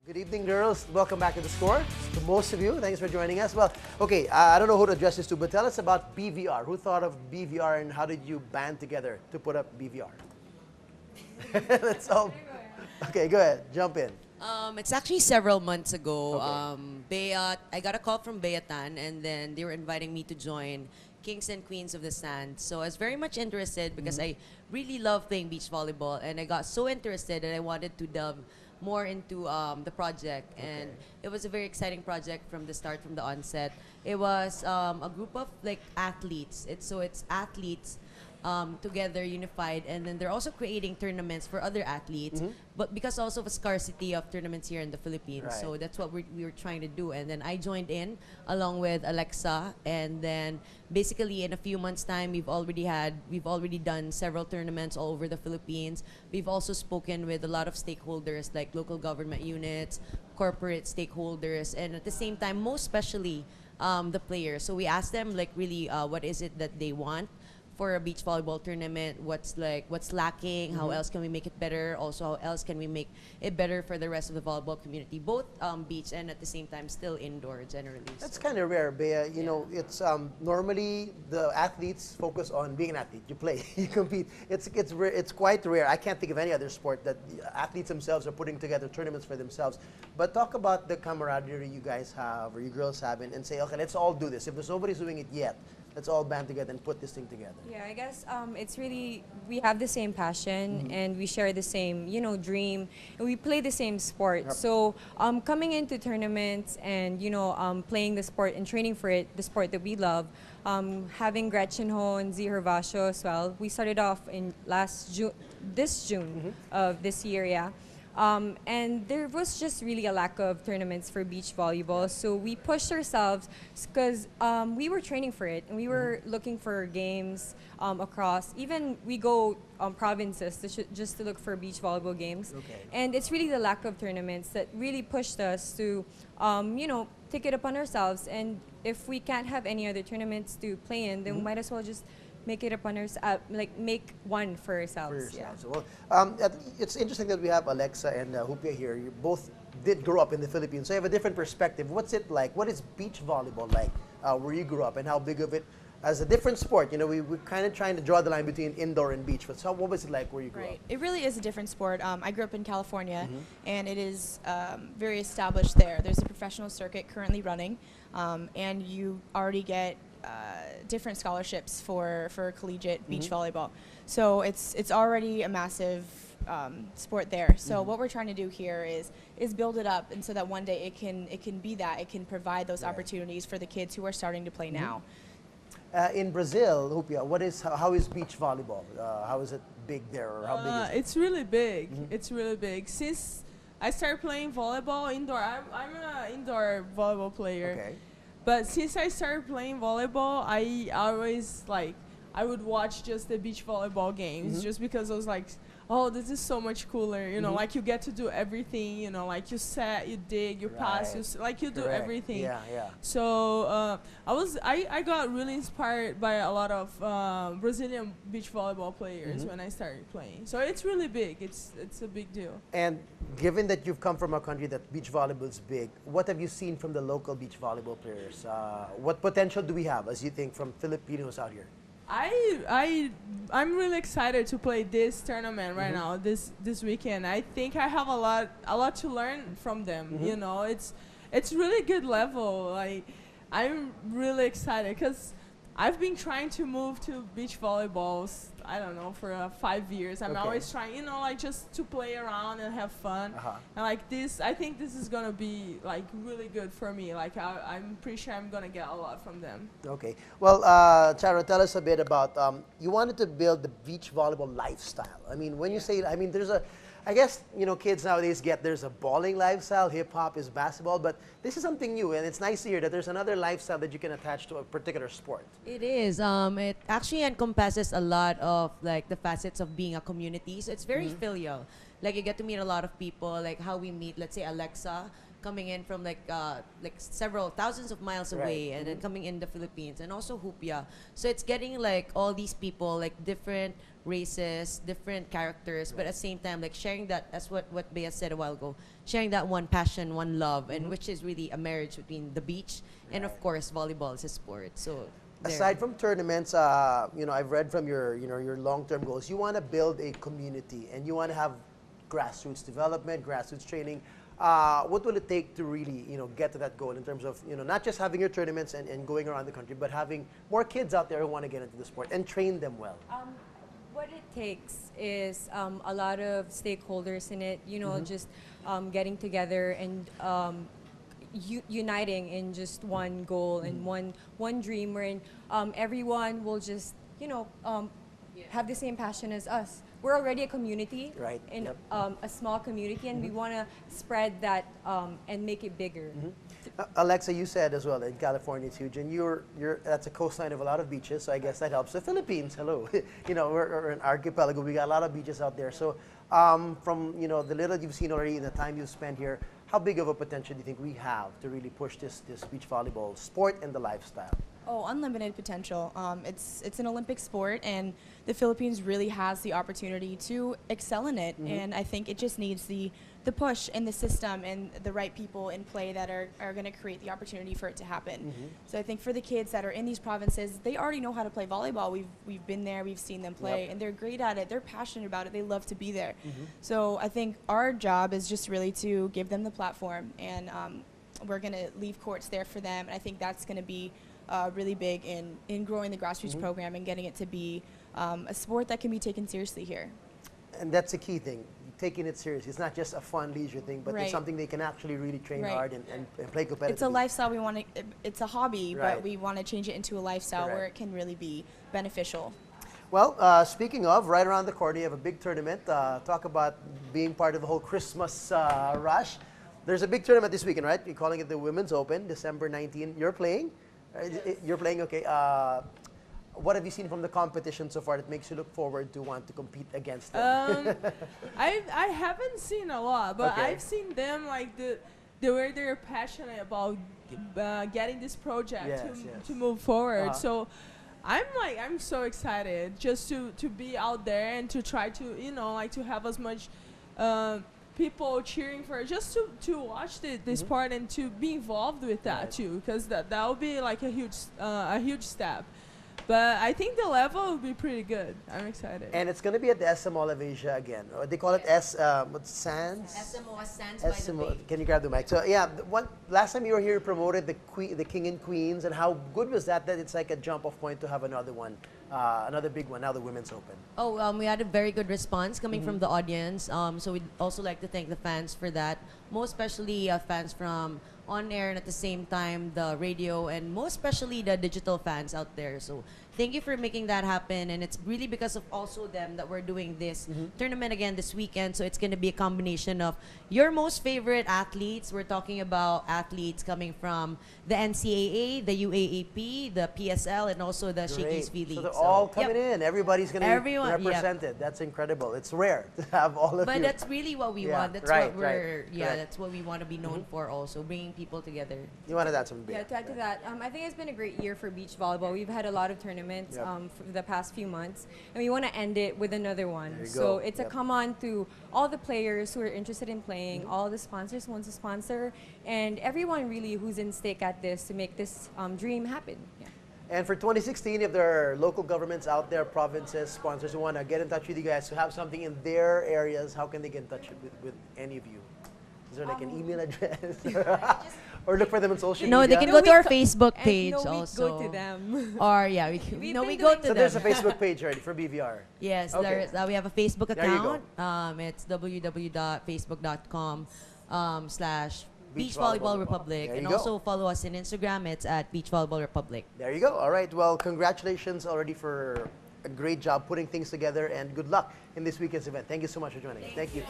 Good evening, girls. Welcome back to The Score. To most of you, thanks for joining us. Well, okay, I don't know who to address this to, but tell us about BVR. Who thought of BVR and how did you band together to put up BVR? That's all. Okay, go ahead. Jump in. It's actually several months ago. Okay. I got a call from Bayatan, and then they were inviting me to join Kings and Queens of the Sand. So I was very much interested because I really love playing beach volleyball, and I got so interested that I wanted to delve more into the project. And it was a very exciting project from the start, from the onset. It was a group of like athletes. It's athletes together, unified, and then they're also creating tournaments for other athletes. But because also of a scarcity of tournaments here in the Philippines, Right. so that's what we were trying to do. And then I joined in along with Alexa, and then basically in a few months' time, we've already done several tournaments all over the Philippines. We've also spoken with a lot of stakeholders like local government units, corporate stakeholders, and at the same time, most especially the players. So we asked them like really what is it that they want for a beach volleyball tournament, what's lacking, how else can we make it better, also how else can we make it better for the rest of the volleyball community, both beach and at the same time still indoor generally. That's So, kind of rare, Bea. You know, it's normally the athletes focus on being an athlete. You play, you compete. It's quite rare. I can't think of any other sport that the athletes themselves are putting together tournaments for themselves. But talk about the camaraderie you guys have or you girls have, and say, okay, let's all do this. If there's nobody's doing it yet, let's all band together and put this thing together. Yeah, I guess it's really, we have the same passion and we share the same, dream, and we play the same sport. Yep. So coming into tournaments and, playing the sport and training for it, the sport that we love, having Gretchen Ho and Z Hervasio as well. We started off in this June of this year, yeah. And there was just really a lack of tournaments for beach volleyball, so we pushed ourselves because we were training for it and we were looking for games across. Even we go provinces just to look for beach volleyball games. Okay. And it's really the lack of tournaments that really pushed us to, take it upon ourselves. And if we can't have any other tournaments to play in, then we might as well just make it upon ourselves, make one for ourselves. For Yeah. yourselves. Well, it's interesting that we have Alexa and Hupia here. You both did grow up in the Philippines, so you have a different perspective. What's it like? What is beach volleyball like where you grew up, and how big of it as a different sport? You know, we're kind of trying to draw the line between indoor and beach. But so what was it like where you grew Right. up? It really is a different sport. I grew up in California, and it is very established there. There's a professional circuit currently running, and you already get different scholarships for collegiate beach volleyball. So it's already a massive sport there. So what we're trying to do here is build it up, and so that one day it can be that it can provide those Right. opportunities for the kids who are starting to play now. In Brazil, Hupia, how is beach volleyball? How is it big there, or how big is it? It's really big. It's really big. Since I started playing volleyball indoor, I'm an indoor volleyball player. Okay. But since I started playing volleyball, I always I would watch just the beach volleyball games just because I was like, oh, this is so much cooler. You know, like you get to do everything. You know, like you set, you dig, you pass, Right. you do Correct. everything. Yeah, yeah. So I got really inspired by a lot of Brazilian beach volleyball players when I started playing. So it's really big. It's a big deal. And given that you've come from a country that beach volleyball is big, what have you seen from the local beach volleyball players? What potential do we have, as you think, from Filipinos out here? I'm really excited to play this tournament right now, this weekend. I think I have a lot to learn from them. You know, it's really good level. I'm really excited because I've been trying to move to beach volleyballs, I don't know, for 5 years. I'm Okay. always trying, just to play around and have fun. And I think this is gonna be really good for me. I'm pretty sure I'm gonna get a lot from them. Okay. Well, Charo, tell us a bit about, you wanted to build the beach volleyball lifestyle. I mean, when you say, I guess, kids nowadays there's a balling lifestyle, hip hop is basketball, but this is something new, and it's nice to hear that there's another lifestyle that you can attach to a particular sport. it is. It actually encompasses a lot of the facets of being a community. So it's very filial. Like you get to meet a lot of people. Like how we meet, let's say Alexa, coming in from several thousands of miles away, Right. and then coming in the Philippines, and also Hupia. So it's getting all these people, different races, different characters, but at the same time, like sharing that, that's what Bea said a while ago, sharing that one passion, one love, and which is really a marriage between the beach and, of course, volleyball as a sport. So, aside from tournaments, I've read from your, your long-term goals, you want to build a community and you want to have grassroots development, grassroots training. What will it take to really, get to that goal in terms of, not just having your tournaments and going around the country, but having more kids out there who want to get into the sport and train them well? What it takes is a lot of stakeholders in it, just getting together and uniting in just one goal and one dream wherein everyone will just, have the same passion as us. We're already a community, right? In a small community, and we want to spread that and make it bigger. Alexa, you said as well that in California it's huge, and you're that's a coastline of a lot of beaches, so I guess that helps. The Philippines, hello, we're an archipelago. We got a lot of beaches out there. So from the little you've seen already, in the time you've spent here, how big of a potential do you think we have to really push this beach volleyball sport and the lifestyle? Oh, unlimited potential. It's an Olympic sport, and the Philippines really has the opportunity to excel in it. And I think it just needs the push and the system and the right people in play that are going to create the opportunity for it to happen. So I think for the kids that are in these provinces, they already know how to play volleyball. We've been there, we've seen them play, and they're great at it. They're passionate about it. They love to be there. So I think our job is just really to give them the platform, and we're going to leave courts there for them. And I think that's going to be really big in growing the grassroots program and getting it to be a sport that can be taken seriously here. And that's the key thing, taking it seriously. It's not just a fun leisure thing, but it's something they can actually really train hard and play competitively. It's a lifestyle we want to, it's a hobby, Right. but we want to change it into a lifestyle where it can really be beneficial. Well, speaking of, right around the corner, you have a big tournament. Talk about being part of the whole Christmas rush. There's a big tournament this weekend, right? You're calling it the Women's Open, December 19. You're playing? You're playing, okay. What have you seen from the competition so far that makes you look forward to want to compete against them? I haven't seen a lot, but Okay. I've seen them like the way they're passionate about getting this project to move forward. So I'm so excited just to be out there and to try to to have as much people cheering for it, just to watch this part and to be involved with that too, because that would be like a huge step. But I think the level will be pretty good. I'm excited. And it's going to be at the SM Mall of Asia again. They call it Sands? SMO, Sands by the Bay. Can you grab the mic? So yeah, last time you were here, you promoted the King and Queens, and how good was that it's like a jump-off point to have another one, another big one, now the Women's Open? Oh, we had a very good response coming from the audience. So we'd also like to thank the fans for that. Most especially fans from on air and at the same time the radio, and most especially the digital fans out there. So thank you for making that happen, and it's really because of also them that we're doing this tournament again this weekend. So it's going to be a combination of your most favorite athletes. We're talking about athletes coming from the NCAA, the UAAP, the PSL, and also the Shakey's V League. So they're all coming in. Everybody's going to be represented. That's incredible. It's rare to have all of you. But that's really what we want. That's right, what we're right. that's what we want to be known for also, bringing people together. You want to add something? Yeah, to add to that, I think it's been a great year for beach volleyball. We've had a lot of tournaments for the past few months, and we want to end it with another one. So it's a come on to all the players who are interested in playing, all the sponsors who want to sponsor, and everyone really who's in stake at this to make this dream happen. Yeah. And for 2016, if there are local governments out there, provinces, sponsors who want to get in touch with you guys to have something in their areas, how can they get in touch with any of you? Is there like an email address? Or look for them on social media? No, they can go to our Facebook page we also. go to them. Or we go to them. So there's a Facebook page already for BVR. Yes, Okay. we have a Facebook There you account. It's www.facebook.com/Beach Volleyball Republic, There you and go. also follow us on Instagram. It's at Beach Volleyball Republic. There you go. All right. Well, congratulations already for a great job putting things together, and good luck in this weekend's event. Thank you so much for joining us. Thank you.